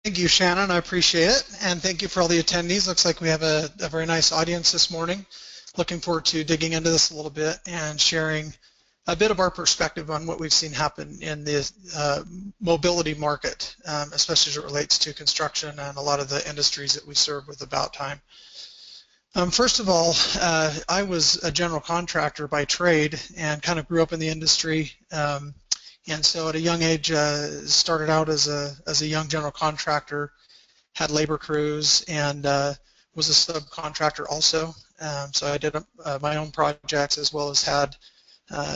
Thank you, Shannon. I appreciate it. And thank you for all the attendees. Looks like we have a very nice audience this morning. Looking forward to digging into this a little bit and sharing a bit of our perspective on what we've seen happen in the mobility market, especially as it relates to construction and a lot of the industries that we serve with AboutTime. First of all, I was a general contractor by trade and kind of grew up in the industry. And so at a young age, started out as a young general contractor, had labor crews, and was a subcontractor also. So I did my own projects as well as had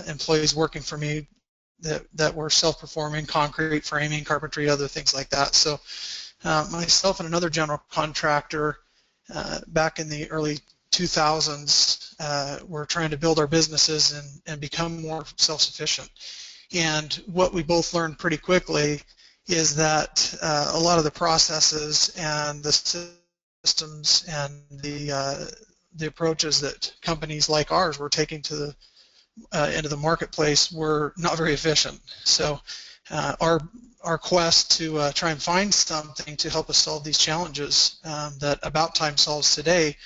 employees working for me that were self-performing, concrete, framing, carpentry, other things like that. So myself and another general contractor back in the early 2000s were trying to build our businesses and become more self-sufficient. And what we both learned pretty quickly is that a lot of the processes and the systems and the approaches that companies like ours were taking to into the marketplace were not very efficient. So our quest to try and find something to help us solve these challenges that AboutTime solves today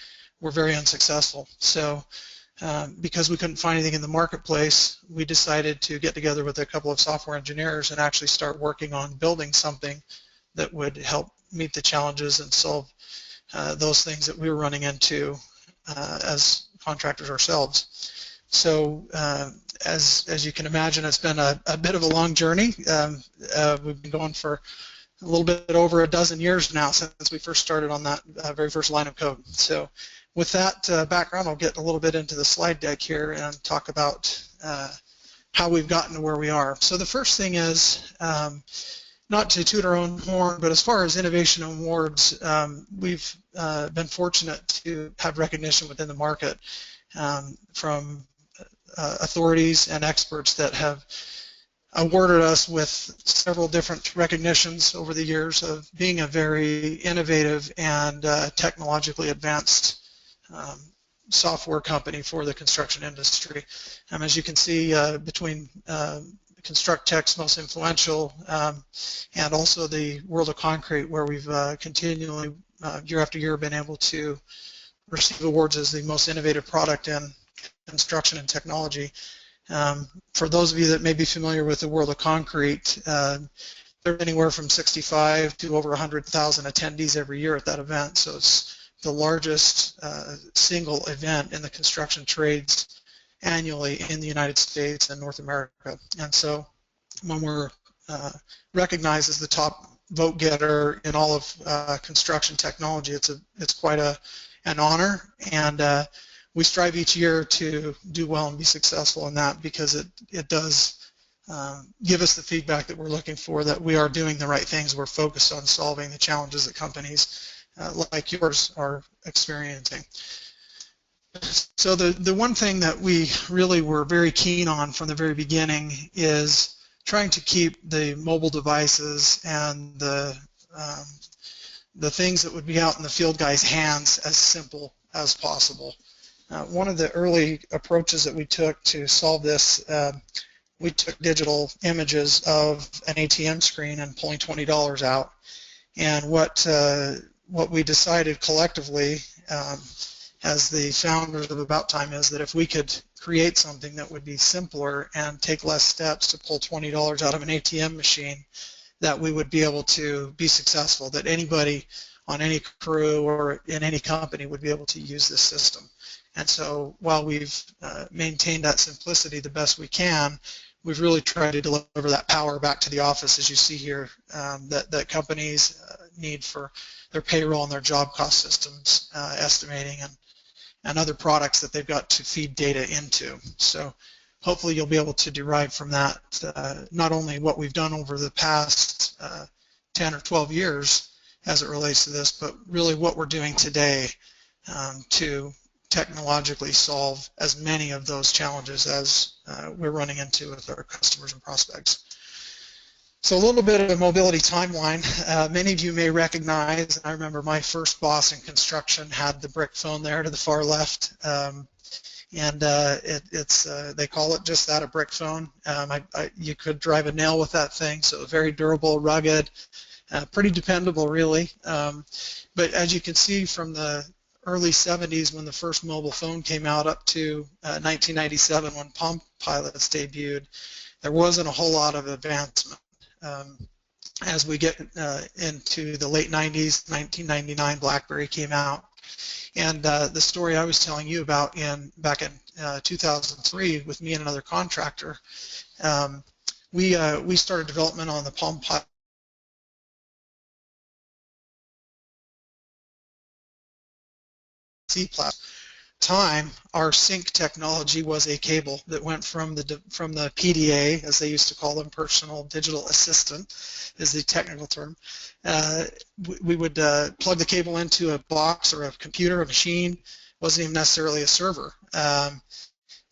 were very unsuccessful. So because we couldn't find anything in the marketplace, we decided to get together with a couple of software engineers and actually start working on building something that would help meet the challenges and solve those things that we were running into as contractors ourselves. So as you can imagine, it's been a bit of a long journey. We've been going for a little bit over a dozen years now since we first started on that very first line of code. So with that background, I'll get a little bit into the slide deck here and talk about how we've gotten to where we are. So the first thing is, not to toot our own horn, but as far as innovation awards, we've been fortunate to have recognition within the market from authorities and experts that have awarded us with several different recognitions over the years of being a very innovative and technologically advanced software company for the construction industry. As you can see, between ConstructTech's most influential and also the World of Concrete, where we've continually, year after year, been able to receive awards as the most innovative product in construction and technology. For those of you that may be familiar with the World of Concrete, there's anywhere from 65 to over 100,000 attendees every year at that event. So it's the largest single event in the construction trades annually in the United States and North America. And so when we're recognized as the top vote getter in all of construction technology, it's quite an honor, and we strive each year to do well and be successful in that, because it does give us the feedback that we're looking for, that we are doing the right things. We're focused on solving the challenges that companies like yours are experiencing. So the one thing that we really were very keen on from the very beginning is trying to keep the mobile devices and the things that would be out in the field guys' hands as simple as possible. One of the early approaches that we took to solve this, we took digital images of an ATM screen and pulling $20 out. And what we decided collectively as the founders of AboutTime is that if we could create something that would be simpler and take less steps to pull $20 out of an ATM machine, that we would be able to be successful, that anybody on any crew or in any company would be able to use this system. And so while we've maintained that simplicity the best we can, we've really tried to deliver that power back to the office, as you see here, that companies need for their payroll and their job cost systems estimating and other products that they've got to feed data into. So hopefully you'll be able to derive from that not only what we've done over the past 10 or 12 years as it relates to this, but really what we're doing today to technologically solve as many of those challenges as we're running into with our customers and prospects. So a little bit of a mobility timeline. Many of you may recognize, and I remember my first boss in construction had the brick phone there to the far left, and they call it just that, a brick phone. You could drive a nail with that thing, so very durable, rugged, Pretty dependable, really. But as you can see from the early 70s when the first mobile phone came out up to 1997 when Palm Pilots debuted, there wasn't a whole lot of advancement. As we get into the late 90s, 1999, BlackBerry came out. And the story I was telling you about back in 2003 with me and another contractor, we started development on the Palm Pilot C platform. Time, our sync technology was a cable that went from the PDA, as they used to call them, personal digital assistant, is the technical term. We would plug the cable into a box or a computer, a machine. Wasn't even necessarily a server, and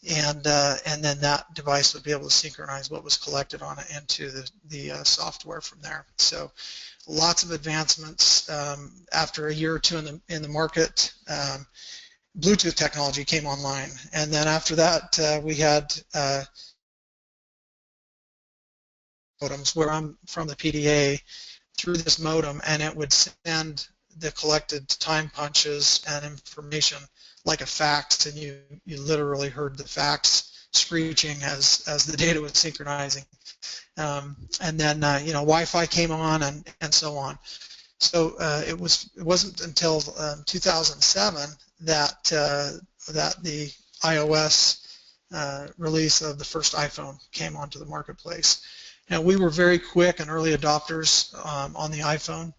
then that device would be able to synchronize what was collected on it into the software from there. So lots of advancements. After a year or two in the market, Bluetooth technology came online, and then after that we had modems where I'm from the PDA through this modem, and it would send the collected time punches and information like a fax, and you literally heard the fax screeching as the data was synchronizing. And then Wi-Fi came on and so on. So it wasn't until 2007 that the iOS release of the first iPhone came onto the marketplace. Now we were very quick and early adopters on the iPhone,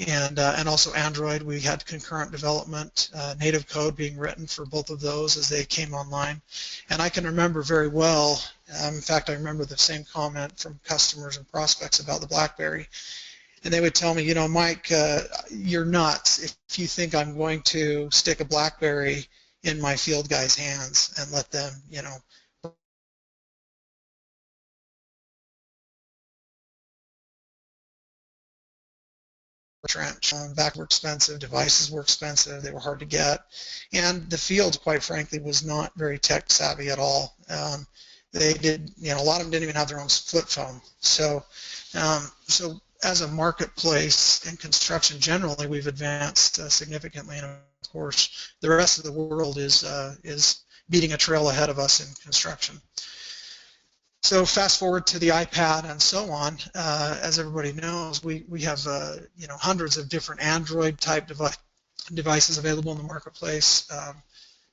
and also Android. We had concurrent development, native code being written for both of those as they came online. And I can remember very well, in fact I remember the same comment from customers and prospects about the BlackBerry. And they would tell me, Mike, you're nuts if you think I'm going to stick a BlackBerry in my field guys' hands and let them, trench. Back were expensive, devices were expensive, they were hard to get, and the field, quite frankly, was not very tech savvy at all. They did, a lot of them didn't even have their own flip phone. So as a marketplace in construction generally, we've advanced significantly, and of course the rest of the world is beating a trail ahead of us in construction. So fast forward to the iPad and so on. As everybody knows, we have hundreds of different Android type devices available in the marketplace.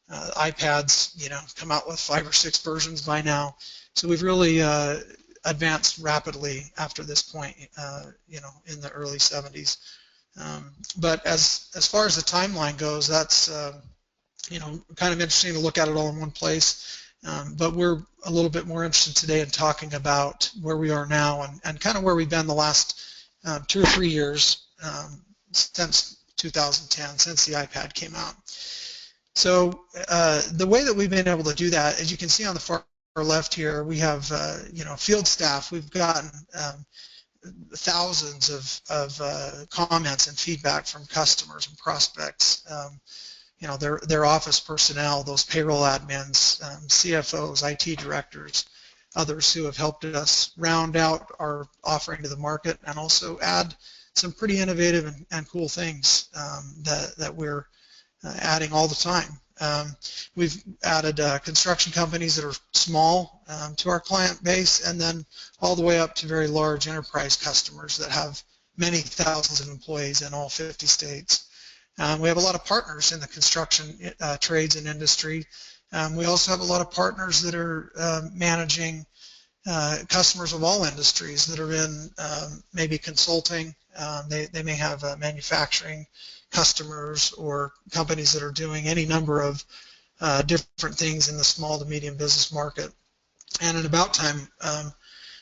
iPads, come out with 5 or 6 versions by now. So we've really advanced rapidly after this point, in the early 70s. But as far as the timeline goes, that's kind of interesting to look at it all in one place. But we're a little bit more interested today in talking about where we are now and kind of where we've been the last 2 or 3 years since 2010, since the iPad came out. So the way that we've been able to do that, as you can see on the far left here, we have field staff. We've gotten thousands of comments and feedback from customers and prospects. Their office personnel, those payroll admins, CFOs, IT directors, others who have helped us round out our offering to the market and also add some pretty innovative and cool things that we're adding all the time. We've added construction companies that are small to our client base, and then all the way up to very large enterprise customers that have many thousands of employees in all 50 states. We have a lot of partners in the construction trades and industry. We also have a lot of partners that are managing customers of all industries that are in maybe consulting. They may have manufacturing customers or companies that are doing any number of different things in the small to medium business market. And at AboutTime,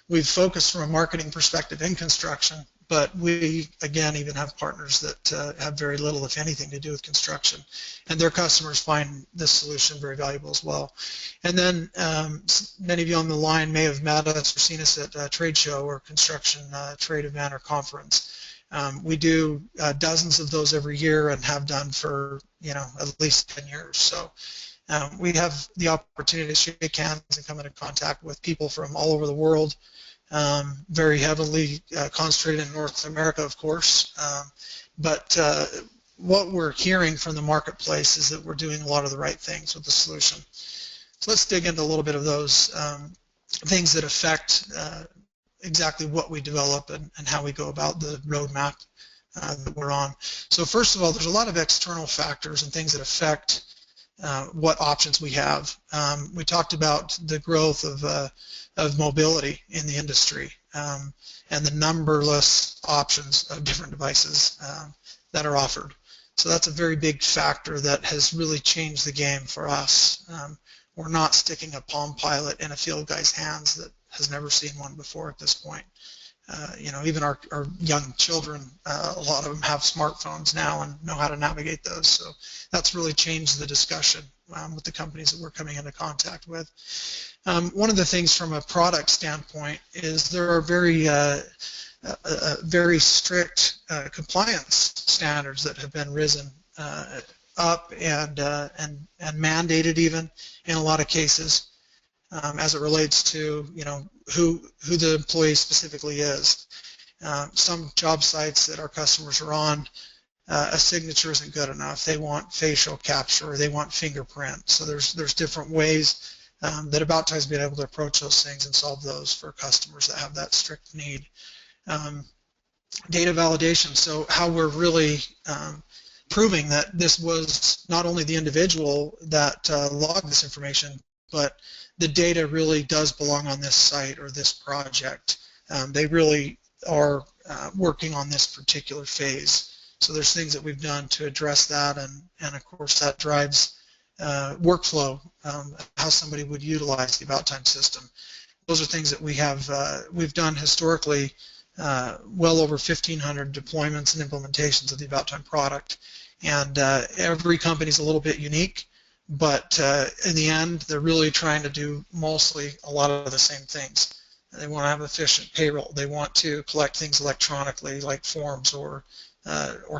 we've focused from a marketing perspective in construction, but we, again, even have partners that have very little, if anything, to do with construction. And their customers find this solution very valuable as well. And then many of you on the line may have met us or seen us at a trade show or construction trade event or conference. We do dozens of those every year and have done for, at least 10 years. So we have the opportunity to shake hands and come into contact with people from all over the world very heavily concentrated in North America, of course. But what we're hearing from the marketplace is that we're doing a lot of the right things with the solution. So let's dig into a little bit of those things that affect exactly what we develop and how we go about the roadmap that we're on. So first of all, there's a lot of external factors and things that affect what options we have. We talked about the growth of mobility in the industry and the numberless options of different devices that are offered. So that's a very big factor that has really changed the game for us. We're not sticking a Palm Pilot in a field guy's hands that has never seen one before at this point. Even our young children, a lot of them have smartphones now and know how to navigate those. So that's really changed the discussion with the companies that we're coming into contact with. One of the things from a product standpoint is there are very strict compliance standards that have been risen up and mandated even in a lot of cases. As it relates to who the employee specifically is. Some job sites that our customers are on, a signature isn't good enough. They want facial capture, or they want fingerprint. So there's different ways that AboutTime's been able to approach those things and solve those for customers that have that strict need. Data validation. So how we're really proving that this was not only the individual that logged this information, but the data really does belong on this site or this project. They really are working on this particular phase. So there's things that we've done to address that, and of course that drives workflow, how somebody would utilize the AboutTime system. Those are things that we've done historically, well over 1,500 deployments and implementations of the AboutTime product, and every company's a little bit unique. But in the end, they're really trying to do mostly a lot of the same things. They want to have efficient payroll. They want to collect things electronically, like forms or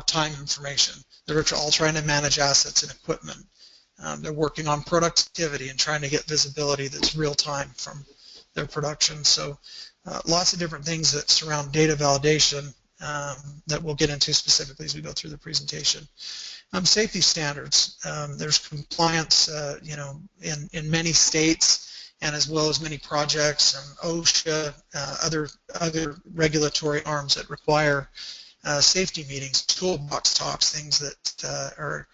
time information. They're all trying to manage assets and equipment. They're working on productivity and trying to get visibility that's real time from their production. So lots of different things that surround data validation that we'll get into specifically as we go through the presentation. Safety standards. There's compliance, in many states, and as well as many projects, OSHA, other regulatory arms that require safety meetings, toolbox talks, things that are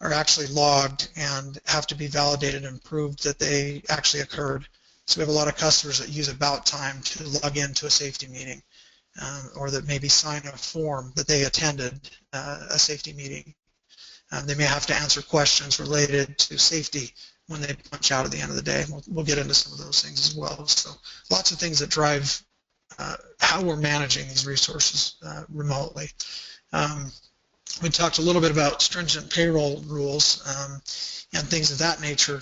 actually logged and have to be validated and proved that they actually occurred. So we have a lot of customers that use AboutTime to log into a safety meeting, or that maybe sign a form that they attended a safety meeting. They may have to answer questions related to safety when they punch out at the end of the day. We'll get into some of those things as well. So lots of things that drive how we're managing these resources remotely. We talked a little bit about stringent payroll rules and things of that nature.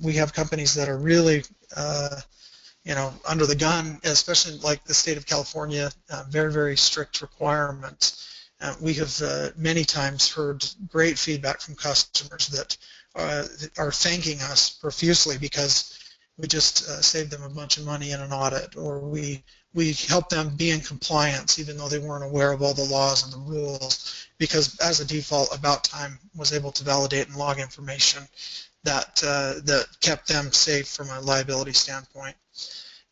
We have companies that are really under the gun, especially like the state of California, very, very strict requirements. We have many times heard great feedback from customers that are thanking us profusely because we just saved them a bunch of money in an audit, or we helped them be in compliance even though they weren't aware of all the laws and the rules, because as a default, AboutTime was able to validate and log information that kept them safe from a liability standpoint.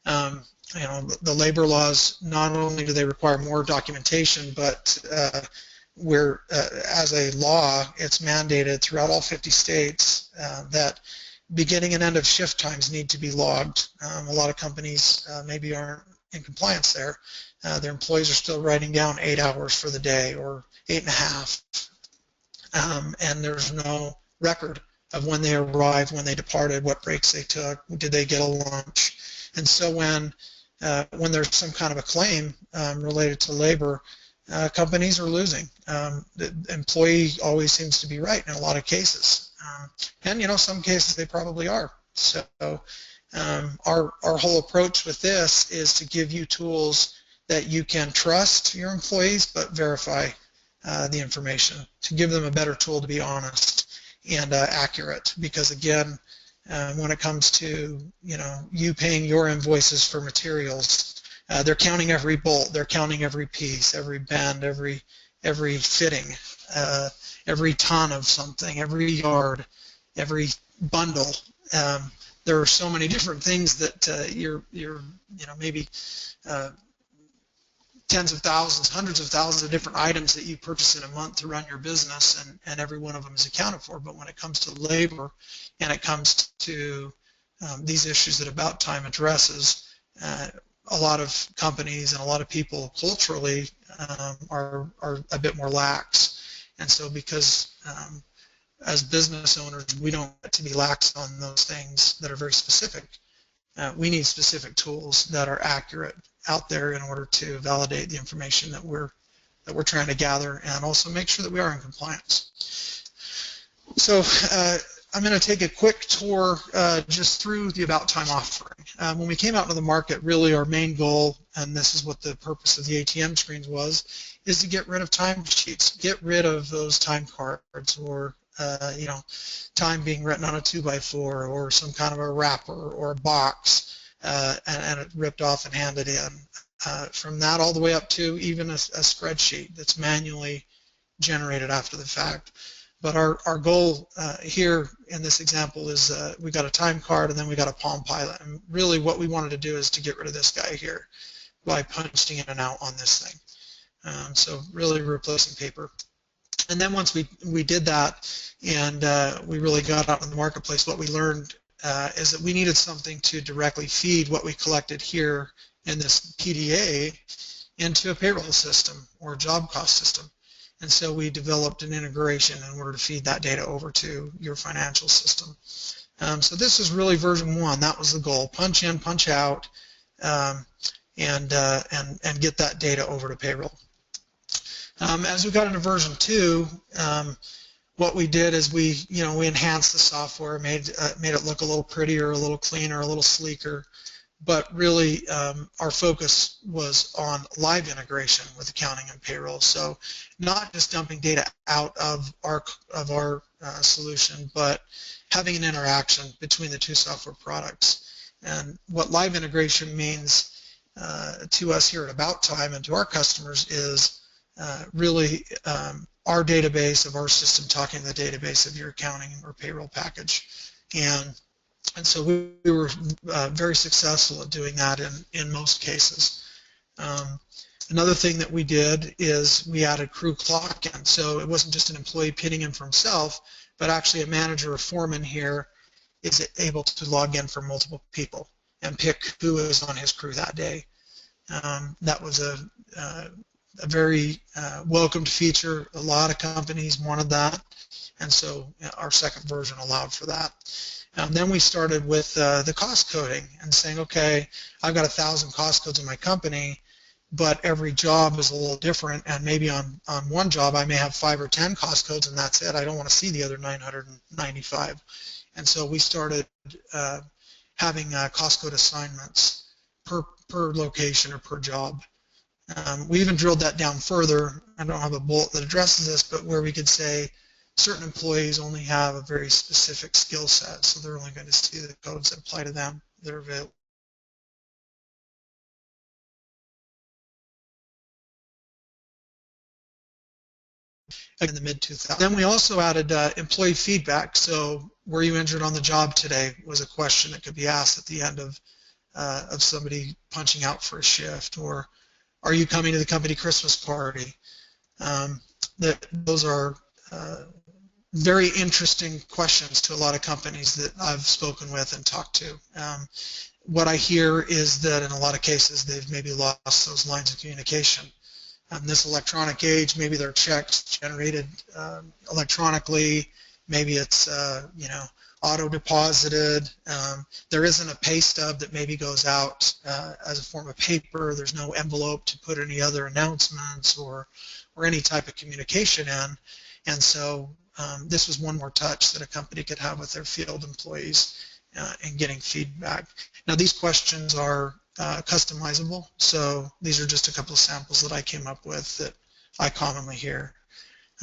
The labor laws, not only do they require more documentation, but as a law, it's mandated throughout all 50 states that beginning and end of shift times need to be logged. A lot of companies maybe aren't in compliance there. Their employees are still writing down 8 hours for the day or 8.5, and there's no record of when they arrived, when they departed, what breaks they took, did they get a lunch. And so when there's some kind of a claim related to labor, companies are losing. The employee always seems to be right in a lot of cases. And some cases they probably are. So our whole approach with this is to give you tools that you can trust your employees but verify the information, to give them a better tool to be honest and accurate. Because again, when it comes to you paying your invoices for materials, They're counting every bolt, they're counting every piece, every bend, every fitting, every ton of something, every yard, every bundle. There are so many different things that you're maybe tens of thousands, hundreds of thousands of different items that you purchase in a month to run your business, and every one of them is accounted for. But when it comes to labor and it comes to these issues that AboutTime addresses, a lot of companies and a lot of people culturally are a bit more lax. And so because as business owners, we don't get to be lax on those things that are very specific. We need specific tools that are accurate out there in order to validate the information that we're trying to gather, and also make sure that we are in compliance. So I'm going to take a quick tour just through the AboutTime offering. When we came out into the market, really our main goal, and this is what the purpose of the ATM screens was, is to get rid of timesheets, get rid of those time cards, or time being written on a 2x4 or some kind of a wrapper or a box, and it ripped off and handed in. From that all the way up to even a spreadsheet that's manually generated after the fact. But our goal here in this example is we got a time card and then we got a Palm Pilot. And really what we wanted to do is to get rid of this guy here by punching in and out on this thing. So really replacing paper. And then once we did that and we really got out in the marketplace, what we learned is that we needed something to directly feed what we collected here in this PDA into a payroll system or a job cost system. And so we developed an integration in order to feed that data over to your financial system. So this is really version 1. That was the goal: punch in, punch out, and get that data over to payroll. As we got into version 2, what we did is we enhanced the software, made it look a little prettier, a little cleaner, a little sleeker. But really, our focus was on live integration with accounting and payroll. So not just dumping data out of our solution, but having an interaction between the two software products. And what live integration means to us here at AboutTime and to our customers is really our database of our system talking to the database of your accounting or payroll package. And so we were very successful at doing that in most cases. Another thing that we did is we added crew clock in. So it wasn't just an employee pitting in for himself, but actually a manager or foreman here is able to log in for multiple people and pick who is on his crew that day. That was a very welcomed feature. A lot of companies wanted that, and so our second version allowed for that. Then we started with the cost coding and saying, okay, I've got 1,000 cost codes in my company, but every job is a little different, and maybe on one job I may have 5 or 10 cost codes and that's it. I don't want to see the other 995. And so we started having cost code assignments per location or per job. We even drilled that down further. I don't have a bullet that addresses this, but where we could say certain employees only have a very specific skill set, so they're only going to see the codes that apply to them that are available. In the mid-2000s. Then we also added employee feedback. So, were you injured on the job today was a question that could be asked at the end of somebody punching out for a shift, or are you coming to the company Christmas party? Those are very interesting questions to a lot of companies that I've spoken with and talked to. What I hear is that in a lot of cases they've maybe lost those lines of communication. In this electronic age, maybe their checks generated electronically, maybe it's auto-deposited. There isn't a pay stub that maybe goes out as a form of paper. There's no envelope to put any other announcements or any type of communication in. And so this was one more touch that a company could have with their field employees in getting feedback. Now these questions are customizable, so these are just a couple of samples that I came up with that I commonly hear.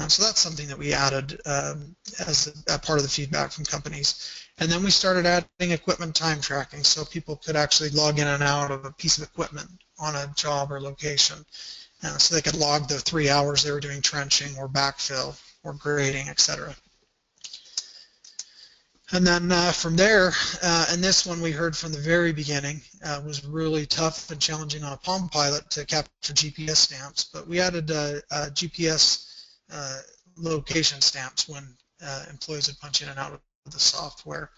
So that's something that we added as a part of the feedback from companies. And then we started adding equipment time tracking, so people could actually log in and out of a piece of equipment on a job or location. So they could log the 3 hours they were doing trenching or backfill or grading, etc. And then from there, and this one we heard from the very beginning, was really tough and challenging on a Palm Pilot to capture GPS stamps, but we added GPS location stamps when employees would punch in and out of the software.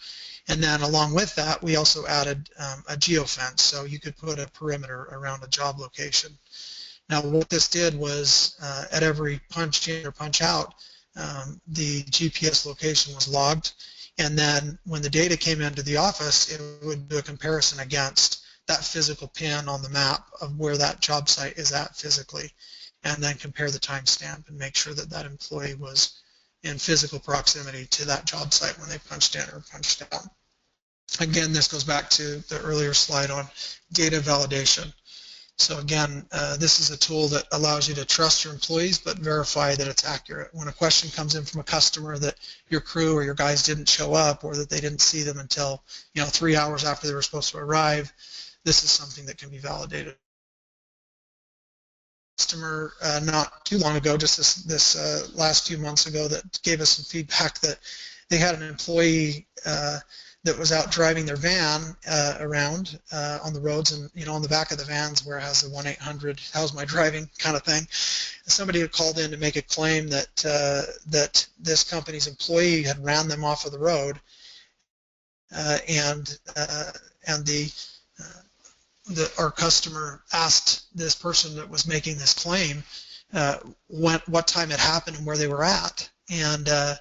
And then along with that, we also added a geofence, so you could put a perimeter around a job location. Now what this did was at every punch in or punch out, the GPS location was logged, and then when the data came into the office, it would do a comparison against that physical pin on the map of where that job site is at physically, and then compare the timestamp and make sure that that employee was in physical proximity to that job site when they punched in or punched out. Again, this goes back to the earlier slide on data validation. So again, this is a tool that allows you to trust your employees but verify that it's accurate. When a question comes in from a customer that your crew or your guys didn't show up, or that they didn't see them until 3 hours after they were supposed to arrive, this is something that can be validated. Customer not too long ago, just this last few months ago, that gave us some feedback that they had an employee that was out driving their van around on the roads, and on the back of the vans where it has the 1-800 how's my driving kind of thing. Somebody had called in to make a claim that that this company's employee had ran them off of the road, and our customer asked this person that was making this claim what time it happened and where they were at, and the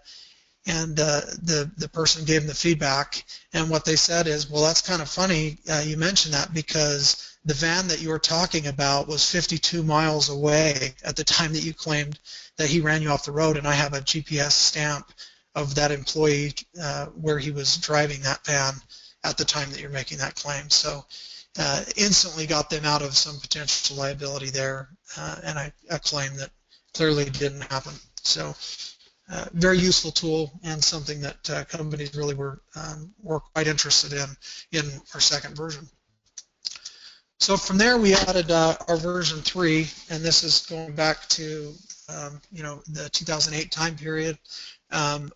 person gave them the feedback, and what they said is, well, that's kind of funny you mentioned that, because the van that you were talking about was 52 miles away at the time that you claimed that he ran you off the road, and I have a GPS stamp of that employee where he was driving that van at the time that you're making that claim. So instantly got them out of some potential liability there, and a claim that clearly didn't happen. So very useful tool, and something that companies really were quite interested in our second version. So from there we added our version 3, and this is going back to the 2008 time period.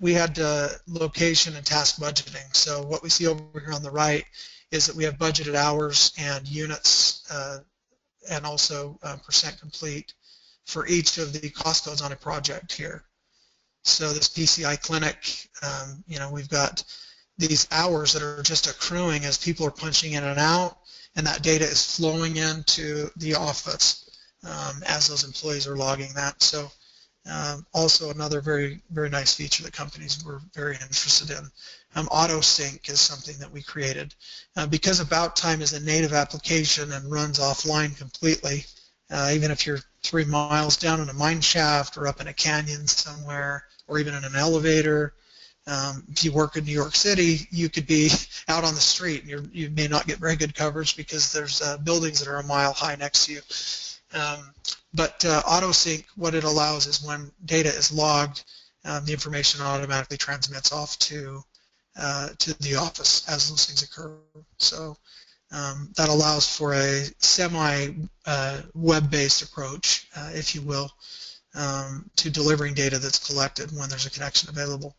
We had location and task budgeting. So what we see over here on the right is that we have budgeted hours and units, and also percent complete for each of the cost codes on a project here. So this PCI clinic, we've got these hours that are just accruing as people are punching in and out, and that data is flowing into the office as those employees are logging that. So also another very, very nice feature that companies were very interested in. Auto sync is something that we created. Because AboutTime is a native application and runs offline completely, even if you're 3 miles down in a mine shaft or up in a canyon somewhere, or even in an elevator. If you work in New York City, you could be out on the street, and you may not get very good coverage because there's buildings that are a mile high next to you. But AutoSync, what it allows is when data is logged, the information automatically transmits off to the office as those things occur. So that allows for a semi-web-based approach, if you will, to delivering data that's collected when there's a connection available.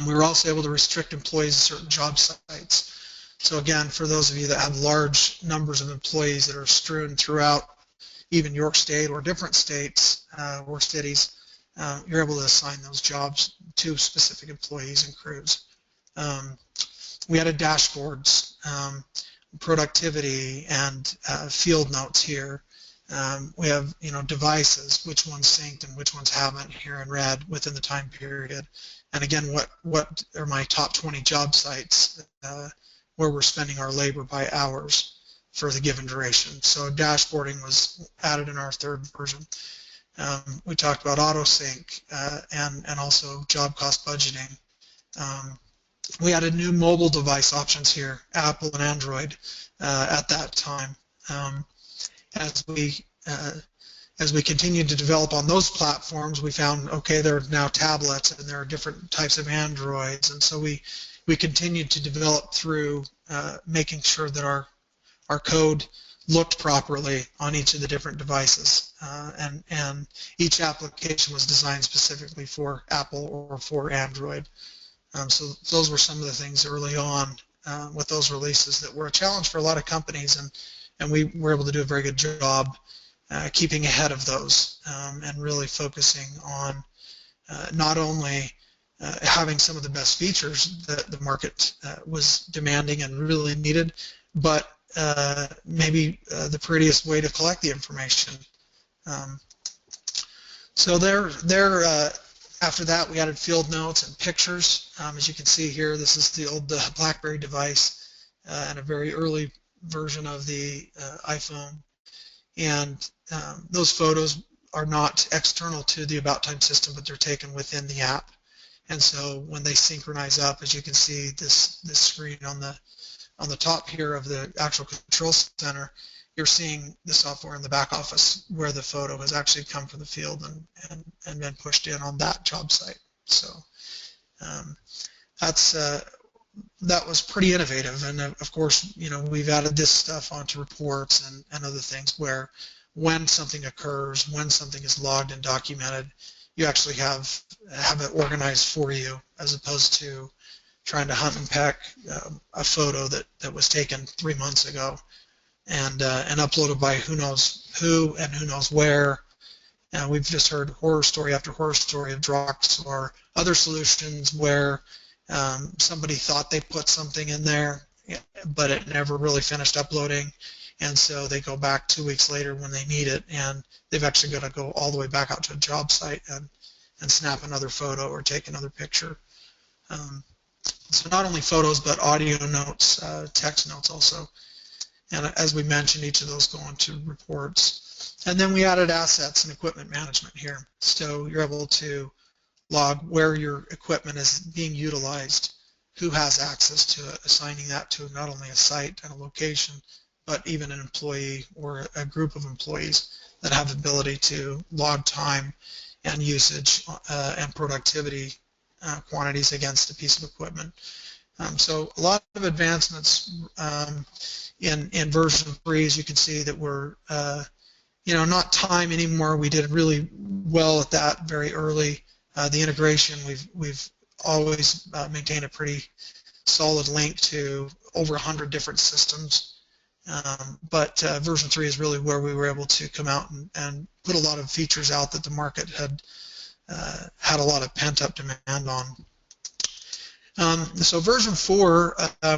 We were also able to restrict employees to certain job sites. So again, for those of you that have large numbers of employees that are strewn throughout even York State or different states or cities, you're able to assign those jobs to specific employees and crews. We added dashboards, productivity, and field notes here. We have devices, which ones synced and which ones haven't, here in red within the time period. And again, what are my top 20 job sites where we're spending our labor by hours for the given duration. So dashboarding was added in our third version. We talked about auto sync and also job cost budgeting. We added new mobile device options here, Apple and Android, at that time. As we continued to develop on those platforms, we found, okay, there are now tablets and there are different types of Androids, and so we continued to develop through making sure that our code looked properly on each of the different devices, and each application was designed specifically for Apple or for Android. So those were some of the things early on with those releases that were a challenge for a lot of companies, and we were able to do a very good job keeping ahead of those and really focusing on not only having some of the best features that the market was demanding and really needed, but maybe the prettiest way to collect the information. So after that, we added field notes and pictures. As you can see here, this is the old BlackBerry device and a very early version of the iPhone. And those photos are not external to the AboutTime system, but they're taken within the app. And so when they synchronize up, as you can see, this screen on the top here of the actual control center, you're seeing the software in the back office where the photo has actually come from the field and been pushed in on that job site. So that was pretty innovative. And of course, we've added this stuff onto reports and other things where when something occurs, when something is logged and documented, you actually have it organized for you, as opposed to trying to hunt and peck a photo that was taken 3 months ago and uploaded by who knows who and who knows where. We've just heard horror story after horror story of Drox or other solutions where somebody thought they put something in there, but it never really finished uploading, and so they go back 2 weeks later when they need it, and they've actually got to go all the way back out to a job site and snap another photo or take another picture. So not only photos, but audio notes, text notes also. And as we mentioned, each of those go into reports. And then we added assets and equipment management here. So you're able to log where your equipment is being utilized, who has access to it, assigning that to not only a site and a location, but even an employee or a group of employees that have the ability to log time and usage and productivity quantities against a piece of equipment. So a lot of advancements in version 3, as you can see, that we're not time anymore. We did really well at that very early. The integration, we've always maintained a pretty solid link to over 100 different systems. But version 3 is really where we were able to come out and put a lot of features out that the market had a lot of pent-up demand on. So version 4,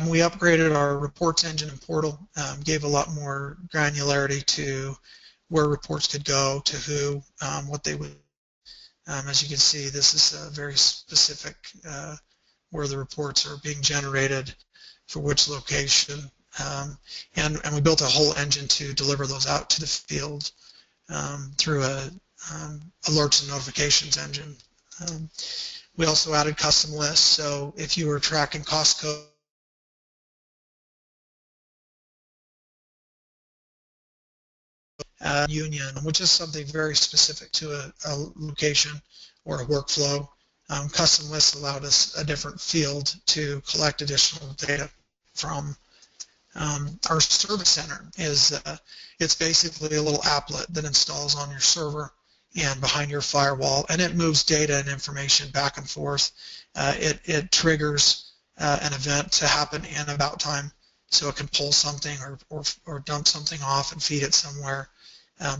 we upgraded our reports engine and portal, gave a lot more granularity to where reports could go, to who, what they would. As you can see, this is very specific where the reports are being generated for which location. And we built a whole engine to deliver those out to the field through a alerts and notifications engine. We also added custom lists, so if you were tracking Costco union, which is something very specific to a location or a workflow, custom lists allowed us a different field to collect additional data from. Our service center it's basically a little applet that installs on your server and behind your firewall, and it moves data and information back and forth. It triggers an event to happen in AboutTime, so it can pull something or dump something off and feed it somewhere.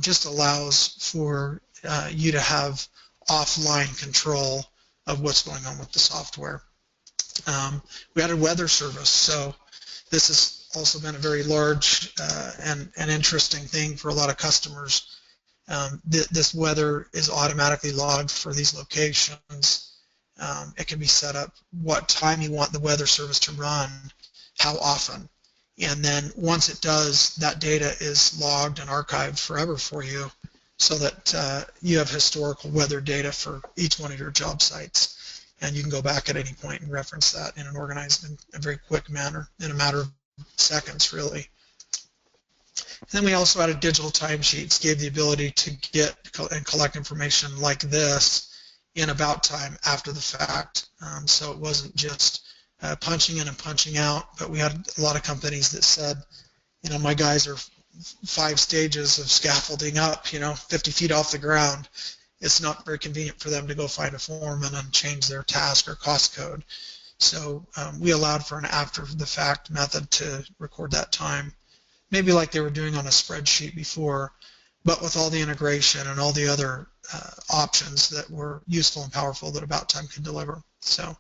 Just allows for you to have offline control of what's going on with the software. We added weather service, so this has also been a very large and interesting thing for a lot of customers. This weather is automatically logged for these locations. It can be set up what time you want the weather service to run, how often. And then once it does, that data is logged and archived forever for you so that you have historical weather data for each one of your job sites. And you can go back at any point and reference that in an organized and a very quick manner, in a matter of seconds, really. And then we also added digital timesheets, gave the ability to get and collect information like this in AboutTime after the fact. So it wasn't just punching in and punching out, but we had a lot of companies that said, my guys are 5 stages of scaffolding up, 50 feet off the ground, it's not very convenient for them to go find a form and then change their task or cost code. So we allowed for an after-the-fact method to record that time, maybe like they were doing on a spreadsheet before, but with all the integration and all the other options that were useful and powerful that AboutTime could deliver. So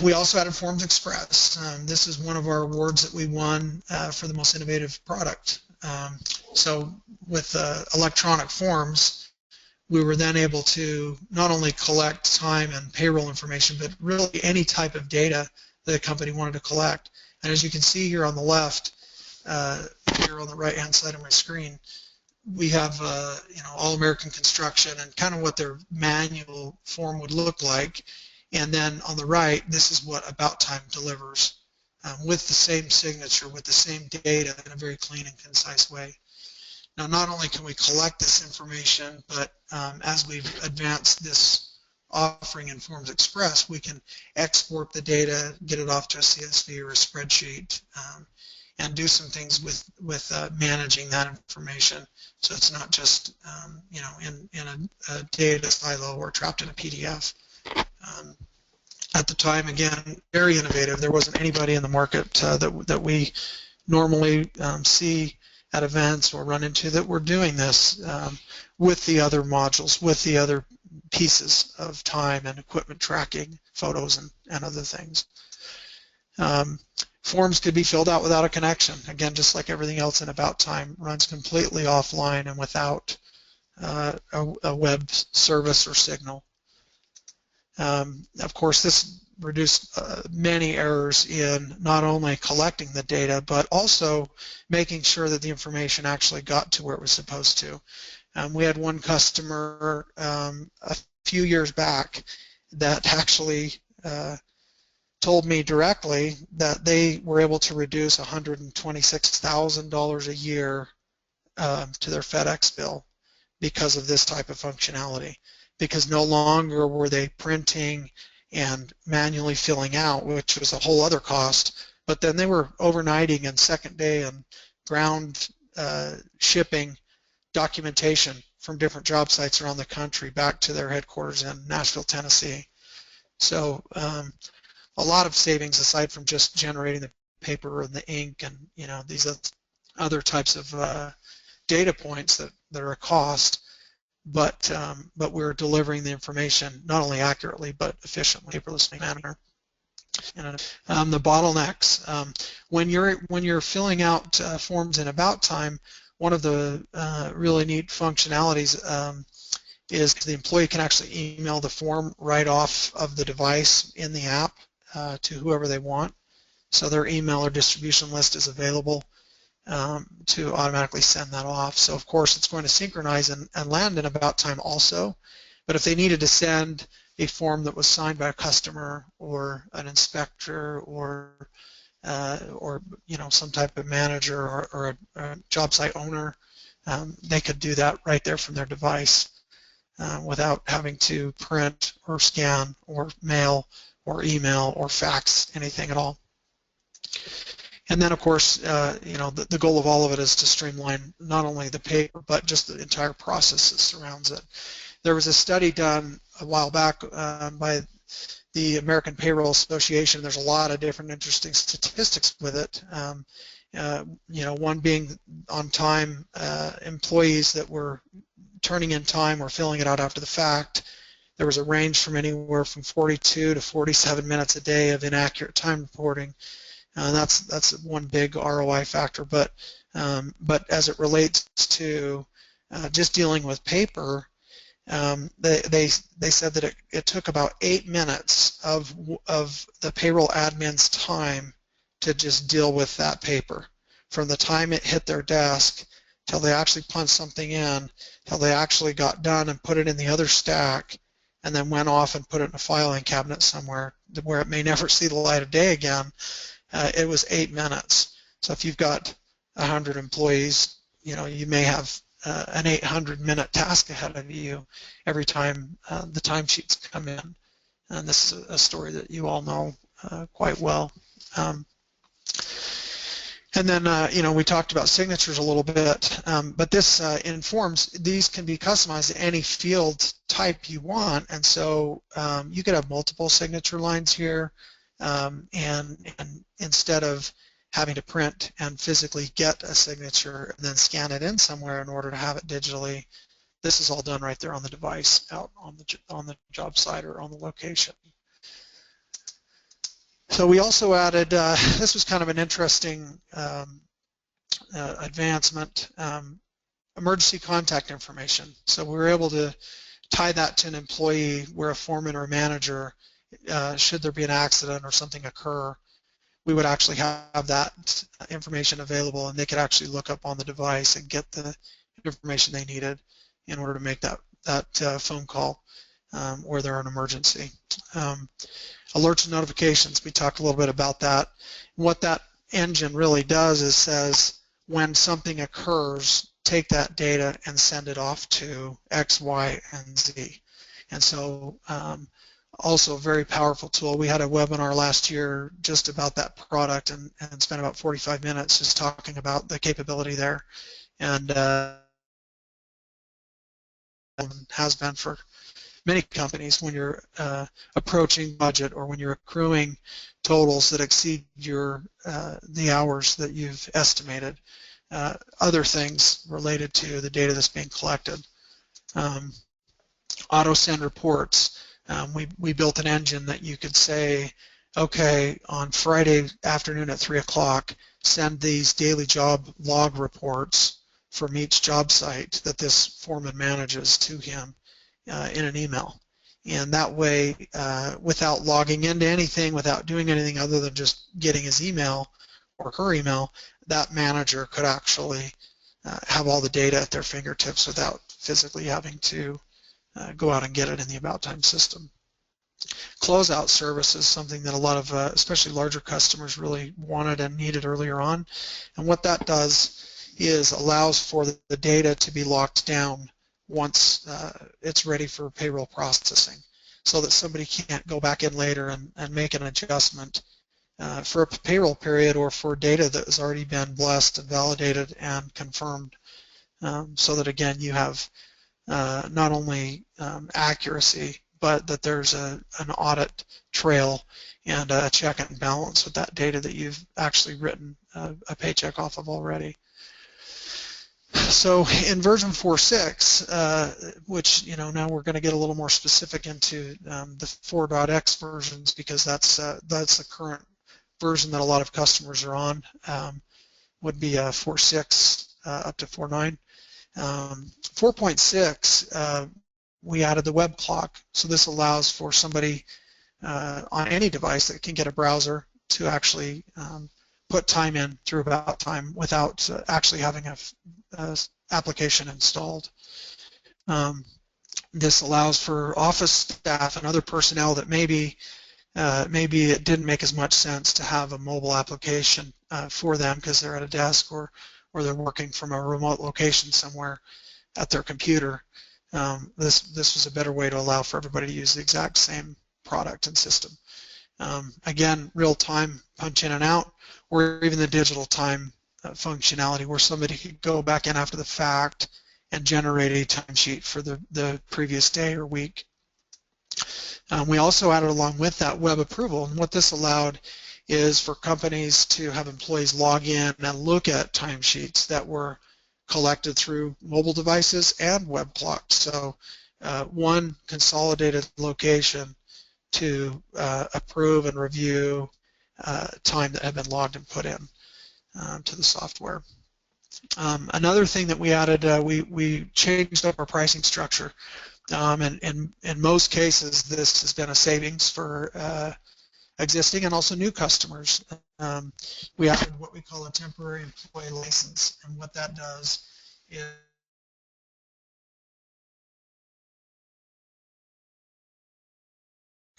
we also added Forms Express. This is one of our awards that we won for the most innovative product. So with electronic forms, we were then able to not only collect time and payroll information, but really any type of data that a company wanted to collect. And as you can see here on the left, here on the right-hand side of my screen, we have All-American Construction and kind of what their manual form would look like. And then on the right, this is what AboutTime delivers with the same signature, with the same data in a very clean and concise way. Now, not only can we collect this information, but as we've advanced this offering in Forms Express, we can export the data, get it off to a CSV or a spreadsheet, and do some things with managing that information. So it's not just in a data silo or trapped in a PDF. At the time, again, very innovative. There wasn't anybody in the market that we normally see at events or run into that were doing this with the other modules, with the other pieces of time and equipment tracking, photos, and other things. Forms could be filled out without a connection. Again, just like everything else in AboutTime, runs completely offline and without a web service or signal. Of course, this reduced many errors in not only collecting the data, but also making sure that the information actually got to where it was supposed to. We had one customer a few years back that actually told me directly that they were able to reduce $126,000 a year to their FedEx bill because of this type of functionality, because no longer were they printing and manually filling out, which was a whole other cost, but then they were overnighting and second day and ground shipping documentation from different job sites around the country back to their headquarters in Nashville, Tennessee. So a lot of savings aside from just generating the paper and the ink and these other types of data points that are a cost. But we're delivering the information not only accurately but efficiently, paperless manner. The bottlenecks. When you're filling out forms in AboutTime, one of the really neat functionalities is the employee can actually email the form right off of the device in the app to whoever they want. So their email or distribution list is available to automatically send that off. So of course it's going to synchronize and land in AboutTime also, but if they needed to send a form that was signed by a customer or an inspector or some type of manager or a job site owner, they could do that right there from their device without having to print or scan or mail or email or fax anything at all. And then, of course, the goal of all of it is to streamline not only the paper, but just the entire process that surrounds it. There was a study done a while back by the American Payroll Association. There's a lot of different interesting statistics with it. One being on-time employees that were turning in time or filling it out after the fact. There was a range from anywhere from 42 to 47 minutes a day of inaccurate time reporting. That's one big ROI factor, but as it relates to just dealing with paper, they said that it took about 8 minutes of the payroll admin's time to just deal with that paper, from the time it hit their desk till they actually punched something in, till they actually got done and put it in the other stack, and then went off and put it in a filing cabinet somewhere where it may never see the light of day again. It was 8 minutes. So if you've got 100 employees, you may have an 800-minute task ahead of you every time the timesheets come in. And this is a story that you all know quite well. And then, we talked about signatures a little bit, but this informs, these can be customized to any field type you want, and so you could have multiple signature lines here, and instead of having to print and physically get a signature and then scan it in somewhere in order to have it digitally, this is all done right there on the device out on the job site or on the location. So we also added, this was kind of an interesting advancement, emergency contact information. So we were able to tie that to an employee where a foreman or a manager, should there be an accident or something occur, we would actually have that information available, and they could actually look up on the device and get the information they needed in order to make that phone call or they're an emergency. Alerts and notifications, we talked a little bit about that. What that engine really does is says when something occurs, take that data and send it off to X, Y, and Z. And so also a very powerful tool. We had a webinar last year just about that product and spent about 45 minutes just talking about the capability there. And has been for many companies when you're approaching budget or when you're accruing totals that exceed the hours that you've estimated. Other things related to the data that's being collected. Auto send reports. We built an engine that you could say, okay, on Friday afternoon at 3 o'clock, send these daily job log reports from each job site that this foreman manages to him in an email. And that way, without logging into anything, without doing anything other than just getting his email or her email, that manager could actually have all the data at their fingertips without physically having to go out and get it in the AboutTime system. Closeout service is something that a lot of, especially larger customers, really wanted and needed earlier on. And what that does is allows for the data to be locked down once it's ready for payroll processing, so that somebody can't go back in later and make an adjustment for a payroll period or for data that has already been blessed and validated and confirmed, so that again you have not only accuracy, but that there's an audit trail and a check and balance with that data that you've actually written a paycheck off of already. So in version 4.6, which now we're going to get a little more specific into the 4.x versions, because that's the current version that a lot of customers are on, would be 4.6 up to 4.9. 4.6, we added the web clock. So this allows for somebody on any device that can get a browser to actually put time in through AboutTime without actually having a application installed. This allows for office staff and other personnel that maybe it didn't make as much sense to have a mobile application for them because they're at a desk or they're working from a remote location somewhere at their computer. This was a better way to allow for everybody to use the exact same product and system. Again, real-time punch in and out, or even the digital time functionality where somebody could go back in after the fact and generate a timesheet for the previous day or week. We also added along with that web approval, and what this allowed is for companies to have employees log in and look at timesheets that were collected through mobile devices and web clocked. So one consolidated location to approve and review time that had been logged and put in to the software. Another thing that we added, we changed up our pricing structure. And in most cases, this has been a savings for existing and also new customers. We added what we call a temporary employee license, and what that does is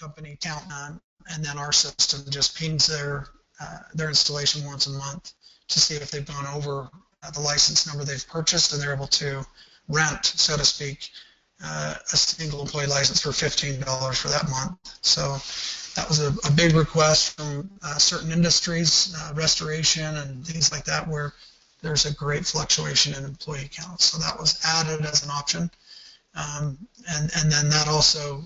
company count on, and then our system just pings their installation once a month to see if they've gone over the license number they've purchased, and they're able to rent, so to speak, a single employee license for $15 for that month. So That was a big request from certain industries, restoration and things like that, where there's a great fluctuation in employee count. So that was added as an option. And then that also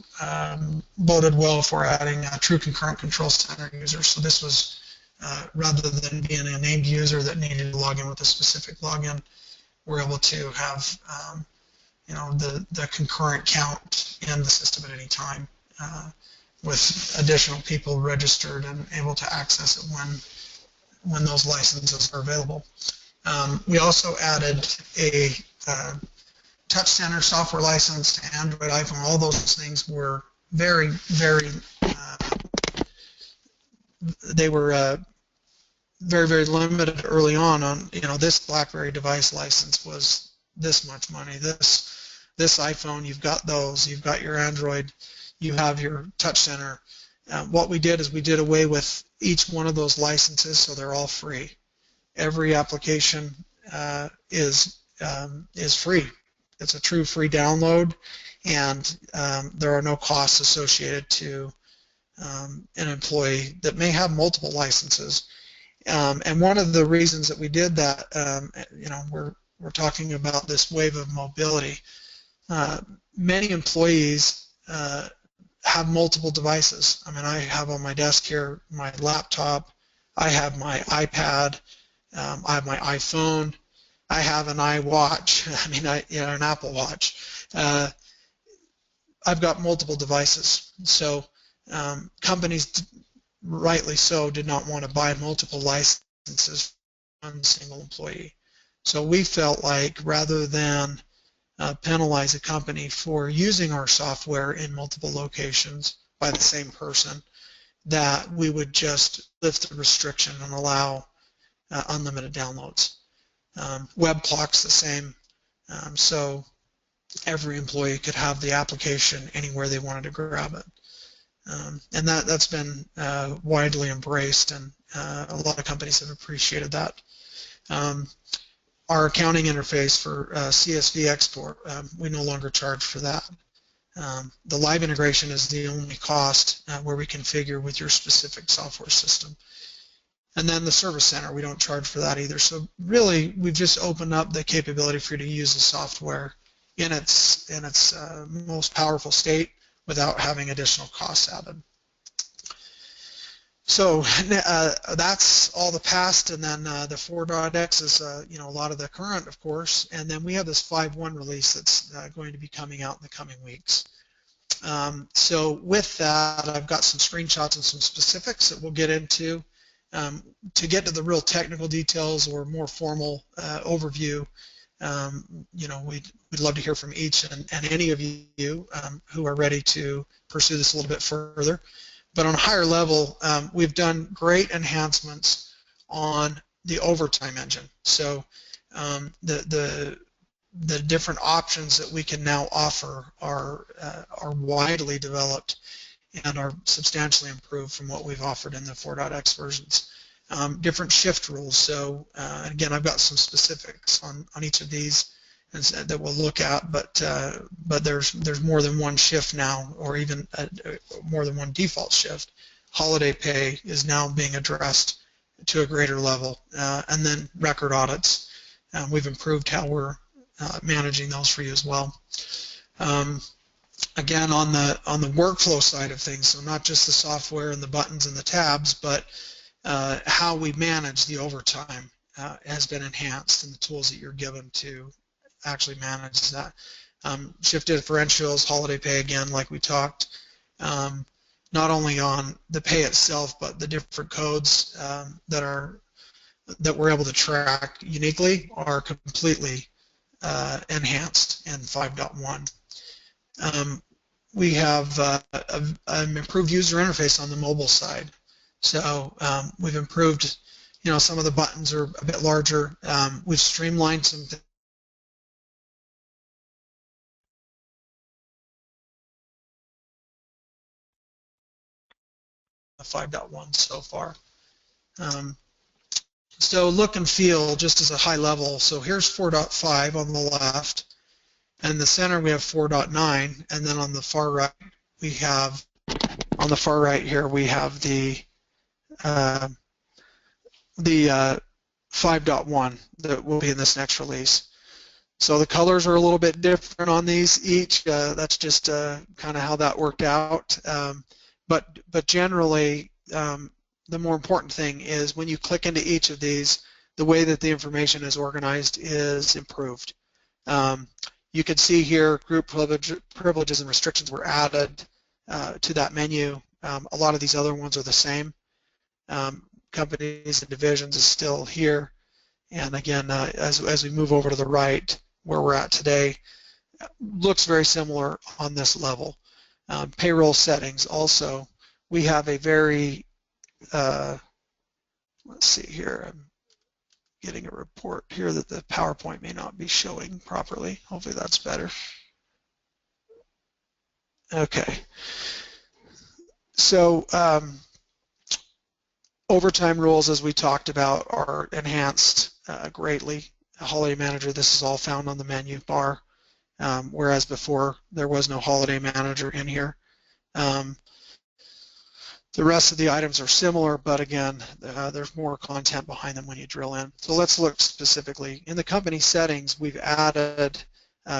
boded well for adding a true concurrent control center user. So this was rather than being a named user that needed to log in with a specific login, we're able to have the concurrent count in the system at any time with additional people registered and able to access it when those licenses are available. We also added a touch center software license to Android, iPhone. All those things were very, very, they were very, very limited early on. This BlackBerry device license was this much money. This iPhone, you've got those. You've got your Android. You have your touch center. What we did is we did away with each one of those licenses, so they're all free. Every application is free. It's a true free download, and there are no costs associated to an employee that may have multiple licenses. And one of the reasons that we did that, we're talking about this wave of mobility. Many employees have multiple devices. I mean, I have on my desk here my laptop, I have my iPad, I have my iPhone, I have an iWatch, an Apple Watch. I've got multiple devices. So companies, rightly so, did not want to buy multiple licenses from one single employee. So we felt like rather than penalize a company for using our software in multiple locations by the same person, that we would just lift the restriction and allow unlimited downloads. Web clock's the same, so every employee could have the application anywhere they wanted to grab it. And that's been widely embraced, and a lot of companies have appreciated that. Our accounting interface for CSV export, we no longer charge for that. The live integration is the only cost where we configure with your specific software system. And then the service center, we don't charge for that either. So really, we've just opened up the capability for you to use the software in its most powerful state without having additional costs added. So that's all the past, and then the 4.x is a lot of the current, of course, and then we have this 5.1 release that's going to be coming out in the coming weeks. So with that, I've got some screenshots and some specifics that we'll get into. To get to the real technical details or more formal overview, we'd love to hear from each and any of you who are ready to pursue this a little bit further. But on a higher level, we've done great enhancements on the AboutTime engine. So the different options that we can now offer are widely developed and are substantially improved from what we've offered in the 4.x versions. Different shift rules. So again, I've got some specifics on each of these that we'll look at, but there's more than one shift now, or even more than one default shift. Holiday pay is now being addressed to a greater level, and then record audits. We've improved how we're managing those for you as well. Again, on the workflow side of things, so not just the software and the buttons and the tabs, but how we manage the overtime has been enhanced, and the tools that you're given to actually manage that. Shift differentials, holiday pay, again, like we talked, not only on the pay itself, but the different codes that we're able to track uniquely are completely enhanced in 5.1. We have an improved user interface on the mobile side. So we've improved, some of the buttons are a bit larger. We've streamlined some things. 5.1 so far. So look and feel, just as a high level. So here's 4.5 on the left. And in the center we have 4.9, and then on the far right we have on the far right here, we have the 5.1 that will be in this next release. So the colors are a little bit different on these each. That's just kind of how that worked out. But generally, the more important thing is when you click into each of these, the way that the information is organized is improved. You can see here group privileges and restrictions were added to that menu. A lot of these other ones are the same. Companies and divisions is still here. And again, as we move over to the right, where we're at today, looks very similar on this level. Payroll settings also, we have a very, let's see here, I'm getting a report here that the PowerPoint may not be showing properly. Hopefully that's better. Okay. So overtime rules, as we talked about, are enhanced greatly. A holiday manager, this is all found on the menu bar, whereas before there was no holiday manager in here. The rest of the items are similar, but again, there's more content behind them when you drill in. So let's look specifically. In the company settings, we've added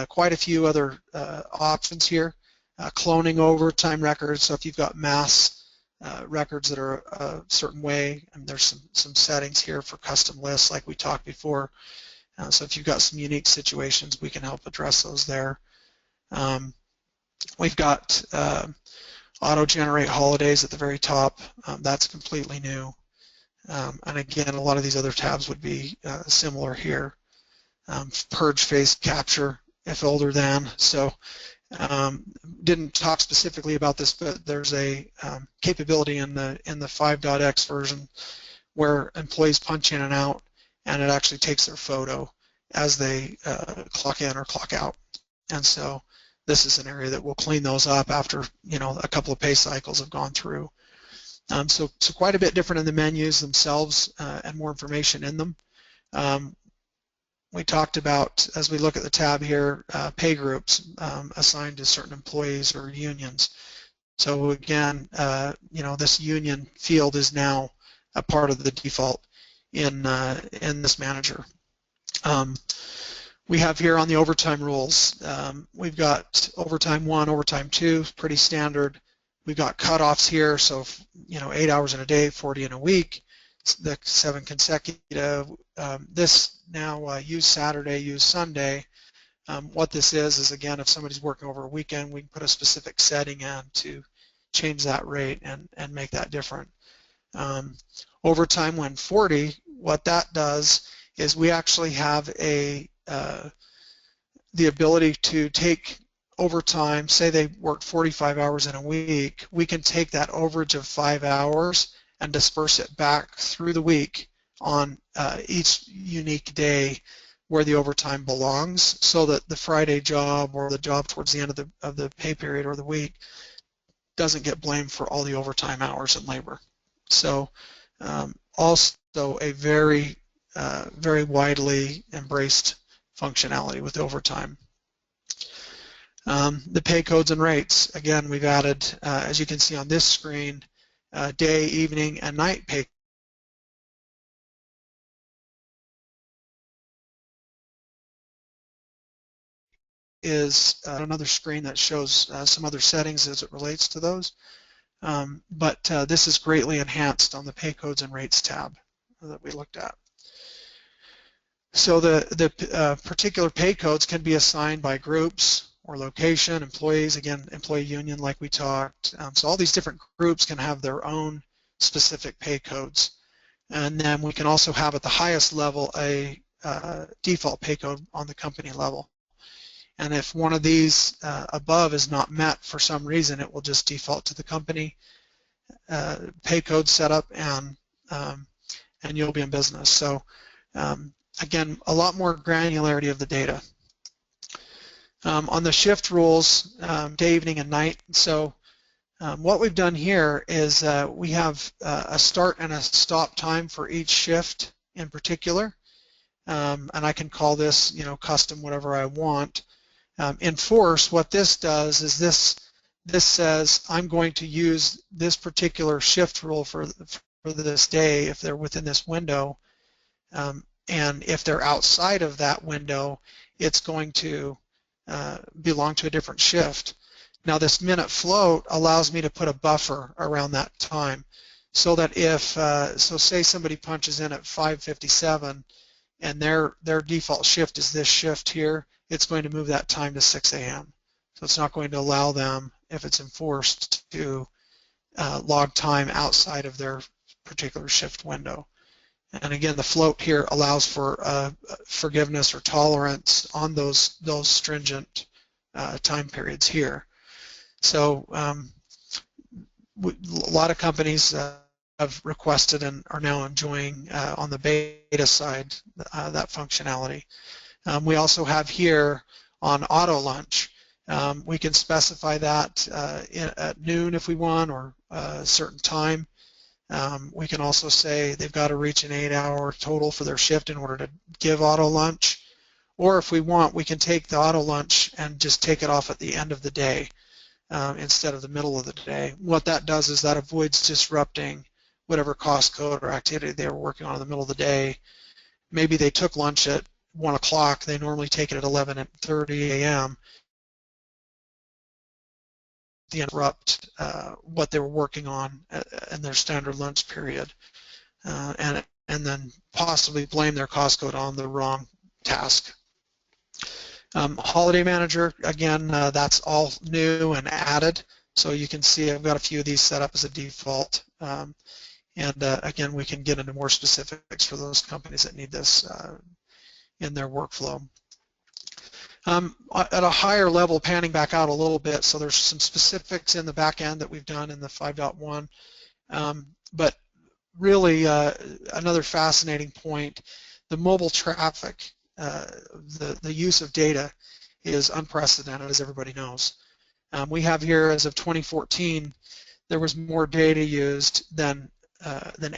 quite a few other options here. Cloning overtime records, so if you've got mass records that are a certain way, and there's some settings here for custom lists like we talked before. So if you've got some unique situations, we can help address those there. We've got auto-generate holidays at the very top. That's completely new. And again, a lot of these other tabs would be similar here. Purge face capture if older than. So didn't talk specifically about this, but there's a capability in the 5.x version where employees punch in and out, and it actually takes their photo as they clock in or clock out. And so this is an area that will clean those up after, you know, a couple of pay cycles have gone through. So quite a bit different in the menus themselves and more information in them. We talked about, as we look at the tab here, pay groups assigned to certain employees or unions. So again, you know, this union field is now a part of the default in this manager. We have here on the overtime rules, we've got overtime 1, overtime 2, pretty standard. We've got cutoffs here, so you know, 8 hours in a day, 40 in a week, the 7 consecutive. This now use Saturday, use Sunday. What this is again, if somebody's working over a weekend, we can put a specific setting in to change that rate and make that different. Overtime when 40, what that does is we actually have the ability to take overtime, say they work 45 hours in a week, we can take that overage of 5 hours and disperse it back through the week on each unique day where the overtime belongs, so that the Friday job or the job towards the end of the pay period or the week doesn't get blamed for all the overtime hours and labor. So also a very widely embraced functionality with overtime. The pay codes and rates, again, we've added, as you can see on this screen, day, evening, and night pay is another screen that shows some other settings as it relates to those. But this is greatly enhanced on the pay codes and rates tab that we looked at. So the particular pay codes can be assigned by groups or location, employees, again, employee union like we talked. So all these different groups can have their own specific pay codes. And then we can also have at the highest level a default pay code on the company level. And if one of these above is not met for some reason, it will just default to the company pay code setup, and you'll be in business. So again, a lot more granularity of the data. On the shift rules, day, evening, and night. So what we've done here is we have a start and a stop time for each shift in particular, and I can call this, you know, custom whatever I want. In Force, what this does is this this says I'm going to use this particular shift rule for this day if they're within this window, and if they're outside of that window, it's going to belong to a different shift. Now this minute float allows me to put a buffer around that time, so that if, so say somebody punches in at 5:57 and their default shift is this shift here, it's going to move that time to 6 a.m. So it's not going to allow them, if it's enforced, to log time outside of their particular shift window. And again, the float here allows for forgiveness or tolerance on those stringent time periods here. So a lot of companies have requested and are now enjoying on the beta side that functionality. We also have here on auto lunch, we can specify that at noon if we want, or a certain time. We can also say they've got to reach an 8-hour total for their shift in order to give auto lunch. Or if we want, we can take the auto lunch and just take it off at the end of the day instead of the middle of the day. What that does is that avoids disrupting whatever cost code or activity they were working on in the middle of the day. Maybe they took lunch at 1 o'clock. They normally take it at 11:30 a.m. The interrupt what they were working on in their standard lunch period, and then possibly blame their cost code on the wrong task. Holiday Manager, again, that's all new and added. So you can see I've got a few of these set up as a default. And again, we can get into more specifics for those companies that need this in their workflow. At a higher level, panning back out a little bit, so there's some specifics in the back end that we've done in the 5.1, but really another fascinating point, the mobile traffic, the use of data is unprecedented, as everybody knows. We have here, as of 2014, there was more data used than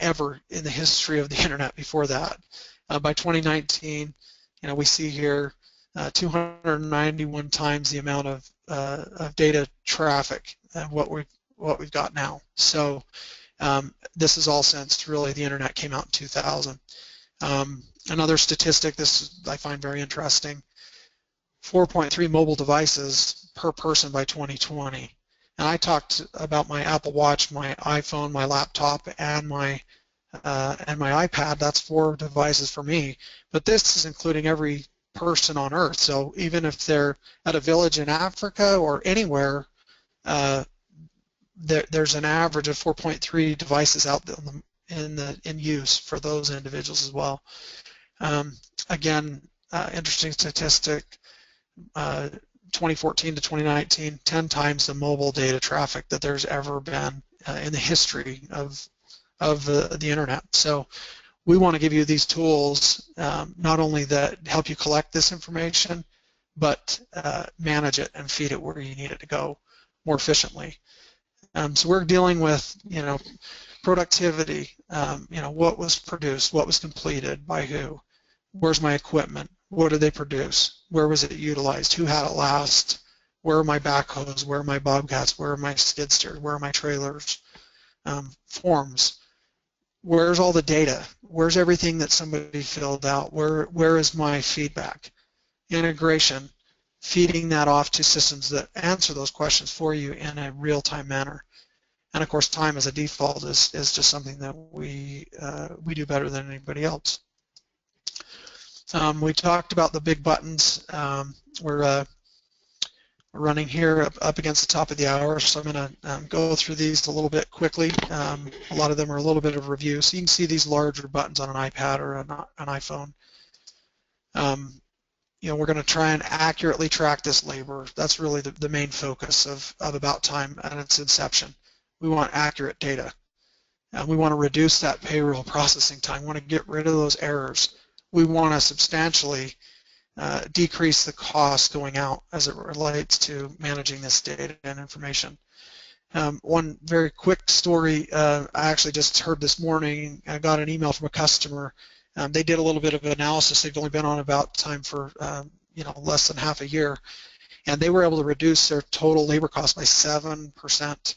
ever in the history of the internet before that. By 2019, we see here 291 times the amount of data traffic what we've got now. So this is all since really the internet came out in 2000. Another statistic, this I find very interesting, 4.3 mobile devices per person by 2020. And I talked about my Apple Watch, my iPhone, my laptop, and my iPad. That's 4 devices for me. But this is including every person on Earth. So even if they're at a village in Africa or anywhere, there's an average of 4.3 devices out in use for those individuals as well. Again, interesting statistic. 2014 to 2019, 10 times the mobile data traffic that there's ever been in the history of the internet. So we want to give you these tools not only that help you collect this information, but manage it and feed it where you need it to go more efficiently. So we're dealing with, productivity, what was produced, what was completed, by who, where's my equipment, what did they produce, where was it utilized, who had it last, where are my backhoes, where are my bobcats, where are my skid steers, where are my trailers, forms, where's all the data, where's everything that somebody filled out, where is my feedback, integration, feeding that off to systems that answer those questions for you in a real-time manner. And of course, time as a default is just something that we do better than anybody else. We talked about the big buttons. We're running here up against the top of the hour, so I'm going to go through these a little bit quickly. A lot of them are a little bit of a review, so you can see these larger buttons on an iPad or an iPhone. We're going to try and accurately track this labor. That's really the main focus of AboutTime and its inception. We want accurate data. We want to reduce that payroll processing time. We want to get rid of those errors. We want to substantially decrease the cost going out as it relates to managing this data and information. One very quick story I actually just heard this morning. I got an email from a customer. They did a little bit of analysis. They've only been on AboutTime for less than half a year, and they were able to reduce their total labor cost by 7%.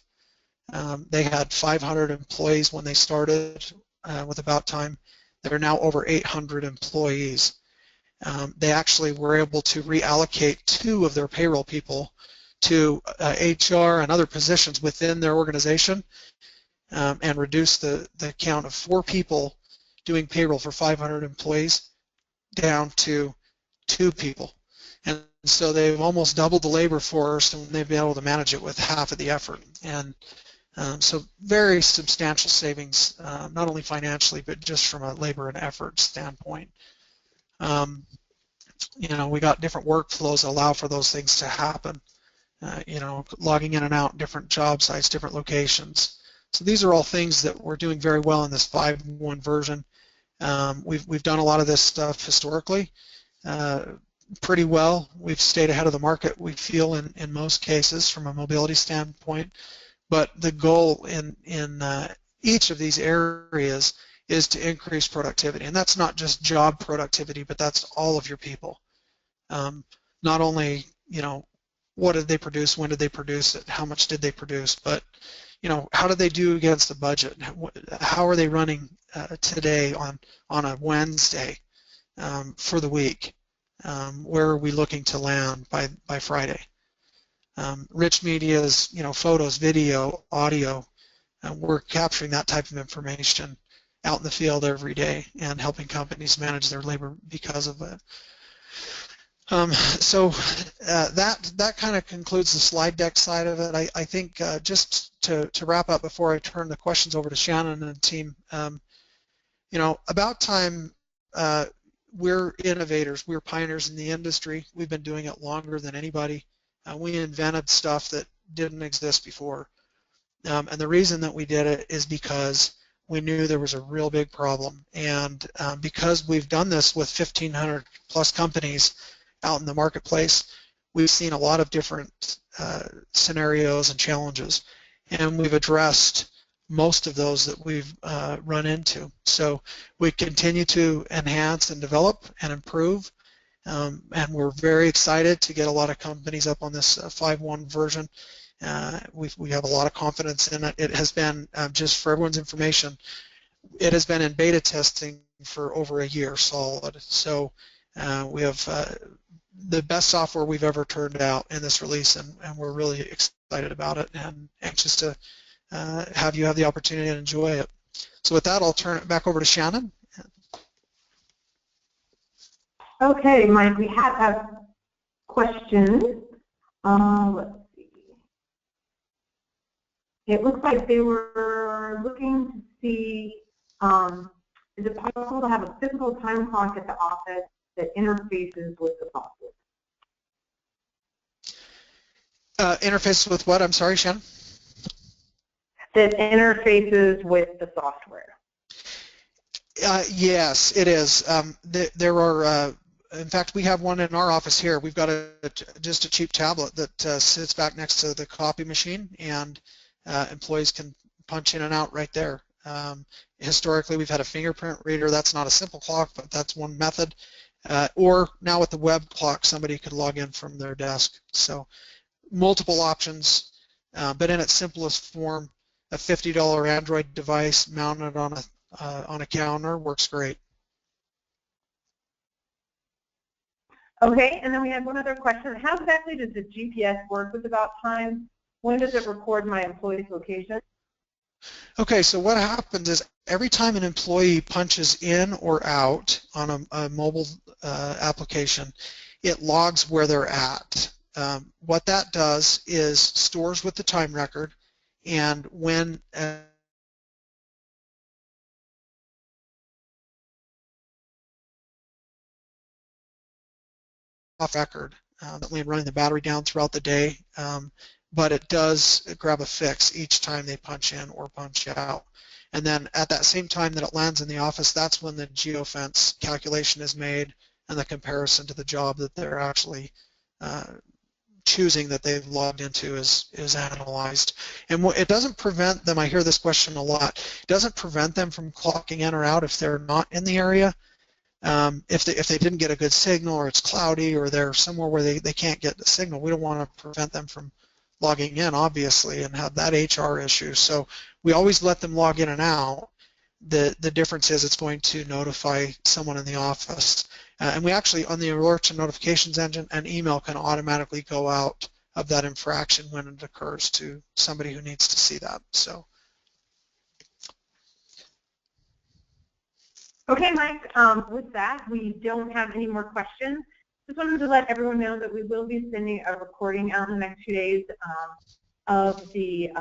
They had 500 employees when they started with AboutTime. They're now over 800 employees. They actually were able to reallocate 2 of their payroll people to HR and other positions within their organization, and reduce the count of 4 people doing payroll for 500 employees down to 2 people. And so they've almost doubled the labor force, and they've been able to manage it with half of the effort. And so very substantial savings, not only financially, but just from a labor and effort standpoint. We got different workflows that allow for those things to happen. Logging in and out, different job sites, different locations. So these are all things that we're doing very well in this 5.1 version. We've done a lot of this stuff historically pretty well. We've stayed ahead of the market, we feel, in most cases from a mobility standpoint. But the goal in each of these areas is to increase productivity. And that's not just job productivity, but that's all of your people. Not only, what did they produce, when did they produce it, how much did they produce, but how did they do against the budget? How are they running today on a Wednesday for the week? Where are we looking to land by Friday? Rich media is, photos, video, audio. We're capturing that type of information out in the field every day and helping companies manage their labor because of it. So that kind of concludes the slide deck side of it. I think just to wrap up before I turn the questions over to Shannon and the team, AboutTime, we're innovators. We're pioneers in the industry. We've been doing it longer than anybody. We invented stuff that didn't exist before. And the reason that we did it is because we knew there was a real big problem. And because we've done this with 1,500 plus companies out in the marketplace, we've seen a lot of different scenarios and challenges, and we've addressed most of those that we've run into. So we continue to enhance and develop and improve, and we're very excited to get a lot of companies up on this 5.1 version. We have a lot of confidence in it. It has been, just for everyone's information, it has been in beta testing for over a year solid. So we have the best software we've ever turned out in this release, and we're really excited about it and anxious to have you have the opportunity to enjoy it. So with that, I'll turn it back over to Shannon. Okay, Mike, we have a question. Let's see. It looks like they were looking to see, is it possible to have a physical time clock at the office that interfaces with the software? Interfaces with what? I'm sorry, Shannon? That interfaces with the software. Yes, it is. There are, in fact, we have one in our office here. We've got just a cheap tablet that sits back next to the copy machine, and employees can punch in and out right there. Historically, we've had a fingerprint reader. That's not a simple clock, but that's one method. Or now with the web clock, somebody could log in from their desk. So multiple options, but in its simplest form, a $50 Android device mounted on a counter works great. Okay, and then we have one other question. How exactly does the GPS work with AboutTime? When does it record my employee's location? Okay, so what happens is every time an employee punches in or out on a mobile application, it logs where they're at. What that does is stores with the time record, and when off record, running the battery down throughout the day, but it does grab a fix each time they punch in or punch out. And then at that same time that it lands in the office, that's when the geofence calculation is made and the comparison to the job that they're actually choosing that they've logged into is analyzed. And it doesn't prevent them, I hear this question a lot, it doesn't prevent them from clocking in or out if they're not in the area. If they didn't get a good signal, or it's cloudy, or they're somewhere where they can't get the signal, we don't want to prevent them from logging in, obviously, and have that HR issue. So we always let them log in and out. The difference is it's going to notify someone in the office. And we actually, on the alerts and notifications engine, an email can automatically go out of that infraction when it occurs to somebody who needs to see that. So. Okay, Mike, with that, we don't have any more questions. Just wanted to let everyone know that we will be sending a recording out in the next 2 days of the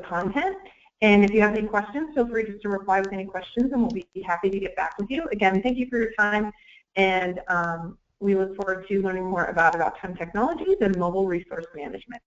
content. And if you have any questions, feel free just to reply with any questions, and we'll be happy to get back with you. Again, thank you for your time, and we look forward to learning more about AboutTime Technologies and mobile resource management.